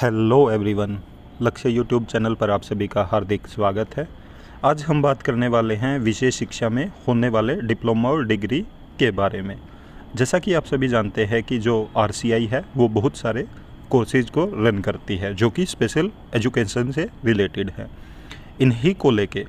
Hello everyone, लक्ष्य YouTube channel पर आप सभी का हार्दिक स्वागत है। आज हम बात करने वाले हैं विशेष शिक्षा में होने वाले डिप्लोमा और डिग्री के बारे में। जैसा कि आप सभी जानते हैं कि जो आरसीआई है वो बहुत सारे कोर्सेज को रन करती है जो कि स्पेशल एजुकेशन से रिलेटेड है। इन्हीं को लेके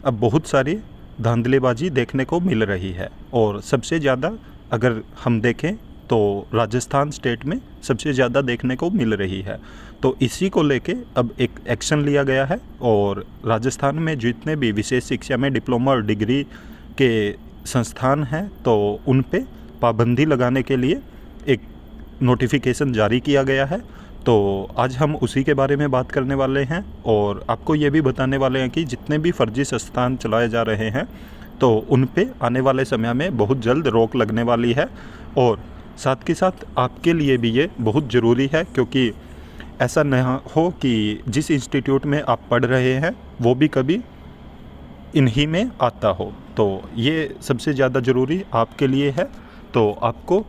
अब बहुत सारी धांधलीबाजी देखने को मिल रही है और सबसे ज़्यादा अगर हम देखें तो राजस्थान स्टेट में सबसे ज़्यादा देखने को मिल रही है। तो इसी को लेके अब एक एक्शन लिया गया है और राजस्थान में जितने भी विशेष शिक्षा में डिप्लोमा और डिग्री के संस्थान हैं तो उन पे पाबंदी लगाने के लिए एक नोटिफिकेशन जारी किया गया है। तो आज हम उसी के बारे में बात करने वाले हैं और आपको ये भी बताने वाले हैं कि जितने भी फर्जी संस्थान चलाए जा रहे हैं तो उन पे आने वाले समय में बहुत जल्द रोक लगने वाली है। और साथ के साथ आपके लिए भी ये बहुत ज़रूरी है क्योंकि ऐसा न हो कि जिस इंस्टीट्यूट में आप पढ़ रहे हैं वो भी कभी इन्हीं में आता हो। तो ये सबसे ज़्यादा ज़रूरी आपके लिए है। तो आपको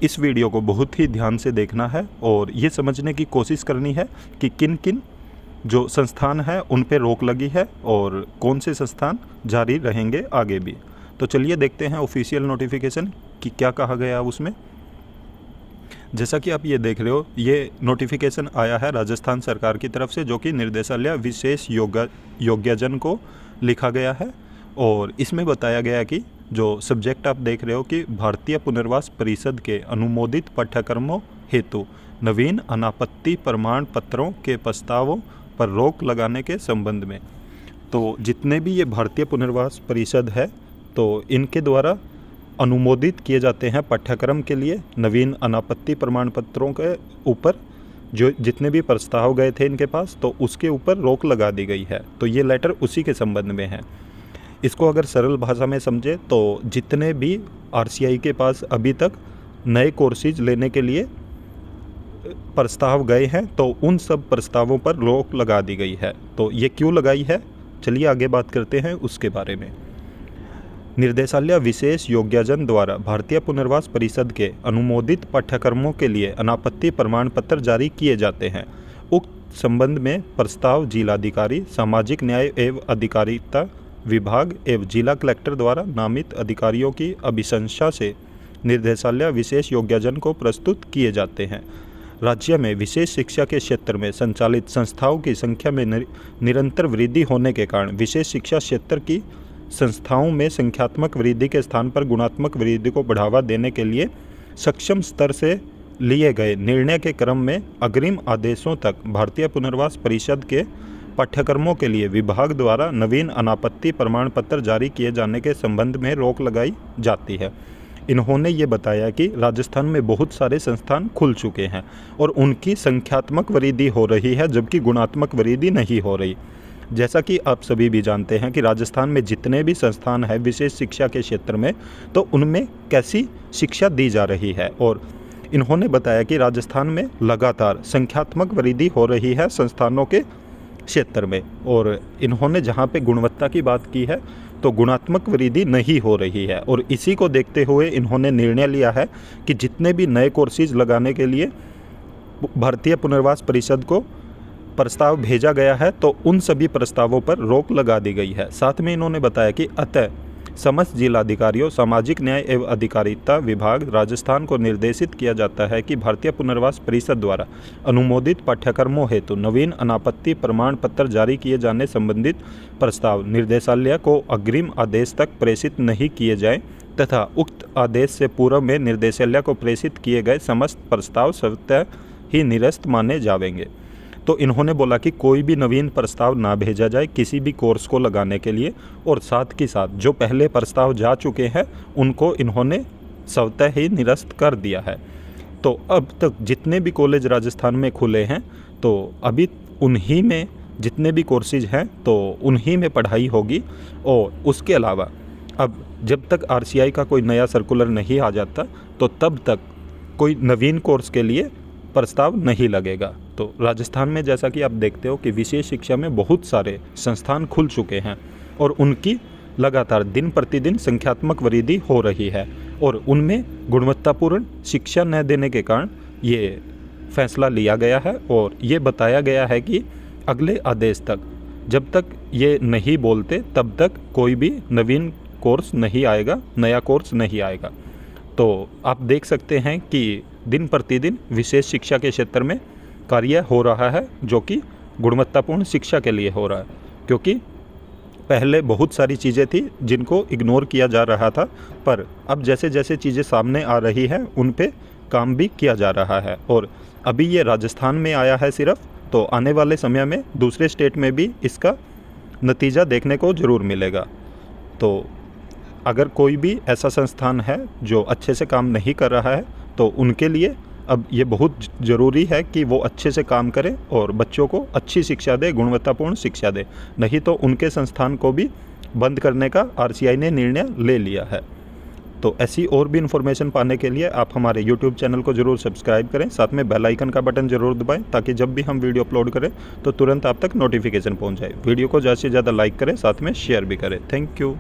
इस वीडियो को बहुत ही ध्यान से देखना है और ये समझने की कोशिश करनी है कि किन किन जो संस्थान है उन पे रोक लगी है और कौन से संस्थान जारी रहेंगे आगे भी। तो चलिए देखते हैं ऑफिशियल नोटिफिकेशन कि क्या कहा गया उसमें। जैसा कि आप ये देख रहे हो, ये नोटिफिकेशन आया है राजस्थान सरकार की तरफ से जो कि निर्देशालय विशेष योग्यजन को लिखा गया है। और इसमें बताया गया कि जो सब्जेक्ट आप देख रहे हो कि भारतीय पुनर्वास परिषद के अनुमोदित पाठ्यक्रमों हेतु नवीन अनापत्ति प्रमाण पत्रों के प्रस्तावों पर रोक लगाने के संबंध में। तो जितने भी ये भारतीय पुनर्वास परिषद है तो इनके द्वारा अनुमोदित किए जाते हैं पाठ्यक्रम के लिए नवीन अनापत्ति प्रमाण पत्रों के ऊपर जो जितने भी प्रस्ताव गए थे इनके पास तो उसके ऊपर रोक लगा दी गई है। तो ये लेटर उसी के संबंध में है। इसको अगर सरल भाषा में समझे तो जितने भी आरसीआई के पास अभी तक नए कोर्सेज लेने के लिए प्रस्ताव गए हैं तो उन सब प्रस्तावों पर रोक लगा दी गई है। तो ये क्यों लगाई है, चलिए आगे बात करते हैं उसके बारे में। निर्देशालय विशेष योग्यजन द्वारा भारतीय पुनर्वास परिषद के अनुमोदित पाठ्यक्रमों के लिए अनापत्ति प्रमाण पत्र जारी किए जाते हैं। उक्त संबंध में प्रस्ताव जिलाधिकारी सामाजिक न्याय एवं अधिकारिता विभाग एवं जिला कलेक्टर द्वारा नामित अधिकारियों की अभिशंसा से निर्देशालय विशेष योग्यजन को प्रस्तुत किए जाते हैं। राज्य में विशेष शिक्षा के क्षेत्र में संचालित संस्थाओं की संख्या में निरंतर वृद्धि होने के कारण विशेष शिक्षा क्षेत्र की संस्थाओं में संख्यात्मक वृद्धि के स्थान पर गुणात्मक वृद्धि को बढ़ावा देने के लिए सक्षम स्तर से लिए गए निर्णय के क्रम में अग्रिम आदेशों तक भारतीय पुनर्वास परिषद के पाठ्यक्रमों के लिए विभाग द्वारा नवीन अनापत्ति प्रमाण पत्र जारी किए जाने के संबंध में रोक लगाई जाती है। इन्होंने ये बताया कि राजस्थान में बहुत सारे संस्थान खुल चुके हैं और उनकी संख्यात्मक वृद्धि हो रही है जबकि गुणात्मक वृद्धि नहीं हो रही। जैसा कि आप सभी भी जानते हैं कि राजस्थान में जितने भी संस्थान हैं विशेष शिक्षा के क्षेत्र में तो उनमें कैसी शिक्षा दी जा रही है। और इन्होंने बताया कि राजस्थान में लगातार संख्यात्मक वृद्धि हो रही है संस्थानों के क्षेत्र में और इन्होंने जहां पे गुणवत्ता की बात की है तो गुणात्मक वृद्धि नहीं हो रही है। और इसी को देखते हुए इन्होंने निर्णय लिया है कि जितने भी नए कोर्सेज लगाने के लिए भारतीय पुनर्वास परिषद को प्रस्ताव भेजा गया है तो उन सभी प्रस्तावों पर रोक लगा दी गई है। साथ में इन्होंने बताया कि अतः समस्त जिलाधिकारियों सामाजिक न्याय एवं अधिकारिता विभाग राजस्थान को निर्देशित किया जाता है कि भारतीय पुनर्वास परिषद द्वारा अनुमोदित पाठ्यक्रमों हेतु नवीन अनापत्ति प्रमाण पत्र जारी किए जाने संबंधित प्रस्ताव निर्देशालय को अग्रिम आदेश तक प्रेषित नहीं किए जाए तथा उक्त आदेश से पूर्व में निर्देशालय को प्रेषित किए गए समस्त प्रस्ताव स्वतः ही निरस्त माने जाएंगे। तो इन्होंने बोला कि कोई भी नवीन प्रस्ताव ना भेजा जाए किसी भी कोर्स को लगाने के लिए और साथ ही साथ जो पहले प्रस्ताव जा चुके हैं उनको इन्होंने स्वतः ही निरस्त कर दिया है। तो अब तक जितने भी कॉलेज राजस्थान में खुले हैं तो अभी उन्हीं में जितने भी कोर्सेज हैं तो उन्हीं में पढ़ाई होगी। और उसके अलावा अब जब तक आरसीआई का कोई नया सर्कुलर नहीं आ जाता तो तब तक कोई नवीन कोर्स के लिए प्रस्ताव नहीं लगेगा। तो राजस्थान में जैसा कि आप देखते हो कि विशेष शिक्षा में बहुत सारे संस्थान खुल चुके हैं और उनकी लगातार दिन प्रतिदिन संख्यात्मक वृद्धि हो रही है और उनमें गुणवत्तापूर्ण शिक्षा न देने के कारण ये फैसला लिया गया है और ये बताया गया है कि अगले आदेश तक, जब तक ये नहीं बोलते तब तक कोई भी नवीन कोर्स नहीं आएगा, नया कोर्स नहीं आएगा। तो आप देख सकते हैं कि दिन प्रतिदिन विशेष शिक्षा के क्षेत्र में कार्य हो रहा है, जो कि गुणवत्तापूर्ण शिक्षा के लिए हो रहा है। क्योंकि पहले बहुत सारी चीज़ें थी जिनको इग्नोर किया जा रहा था, पर अब जैसे जैसे चीज़ें सामने आ रही हैं उन पे काम भी किया जा रहा है। और अभी ये राजस्थान में आया है सिर्फ, तो आने वाले समय में दूसरे स्टेट में भी इसका नतीजा देखने को ज़रूर मिलेगा। तो अगर कोई भी ऐसा संस्थान है जो अच्छे से काम नहीं कर रहा है, तो उनके लिए अब ये बहुत ज़रूरी है कि वो अच्छे से काम करें और बच्चों को अच्छी शिक्षा दे, गुणवत्तापूर्ण शिक्षा दे। नहीं तो उनके संस्थान को भी बंद करने का RCI ने निर्णय ले लिया है। तो ऐसी और भी इन्फॉर्मेशन पाने के लिए आप हमारे YouTube चैनल को ज़रूर सब्सक्राइब करें, साथ में बेल आइकन का बटन ज़रूर दबाएं, ताकि जब भी हम वीडियो अपलोड करें तो तुरंत आप तक नोटिफिकेशन पहुंच जाए। वीडियो को ज़्यादा से ज़्यादा लाइक करें, साथ में शेयर भी करें। Thank you.